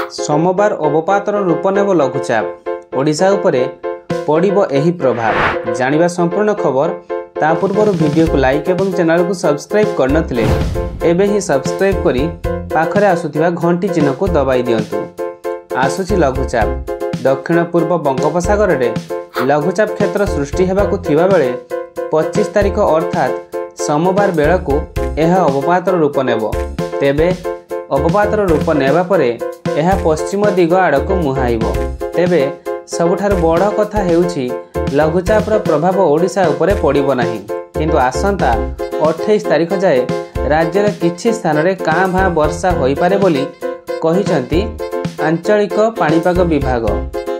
सोमवार अवपातर रूप नेब लघुचाप ओडिशा उपरे पड़िबो एही प्रभाव। जानिबा संपूर्ण खबर ता पूर्व वीडियो को लाइक एवं चैनल को सब्सक्राइब करनथिले एबे ही सब्सक्राइब करी पाखरे आसुथिबा घंटी चिन्ह को दबाई दियंतु। आसुची लघुचाप दक्षिण पूर्व बंगोपसागर रे लघुचाप क्षेत्र सृष्टि हेबाकु थिबा बेले 25 तारिख अर्थात सोमवार बेळकु एहा अवपातर रूप नेब। तेबे अवपातर रूप नेबा परे एहा पश्चिम दिग आड़क मुहाइबो। तेबे सबुठार बड़ कथा हेउछि लघुचापर प्रभाव ओडिशा उपरे पड़िबो नाही, किंतु आसंता 28 तारिख जाए राज्यर किछि स्थान रे कां भां वर्षा होई पारे बोली कहिसंती आंचलिक पाणीपाग विभाग।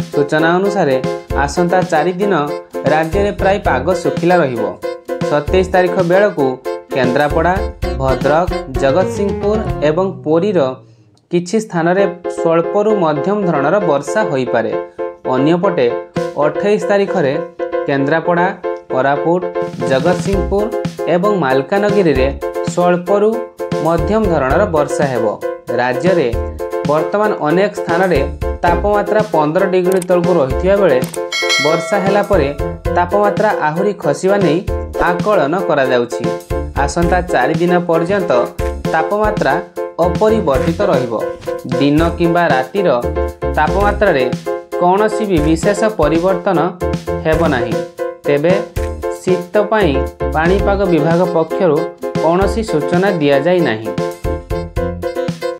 सूचना अनुसार आसंता 4 दिन राज्य में प्राय पाग सुखिला रहिबो। 27 तारिख बेलकु केन्द्रापड़ा, भद्रक, जगतसिंहपुर एवं पुरीर किछि स्थान रे स्वल्परु मध्यम धरणर वर्षा होई पारे। अन्यपटे 28 तारिख रे केन्द्रापड़ा, कोरापुट, जगतसिंहपुर एवं मालकानगिरी रे स्वल्परु मध्यम धरणर वर्षा हेबो। राज्य रे वर्तमान अनेक स्थान रे तापमात्रा 15 डिग्री तलकु रहिथिबा बेले वर्षा हेला परे तापमात्रा आहुरी खसिबा नै आकलन करा जाउछि। आसंता 4 दिन पर्यंत तापमात्रा अपरिवर्तित रहिबो। दिन किंबा रातिर तापमात्रा रे कौनसी भी विशेष परिवर्तन हेबो नाही। तेबे शीत पई पाणीपाग विभाग पक्षरु कौनसी सूचना दिया जाय नाही।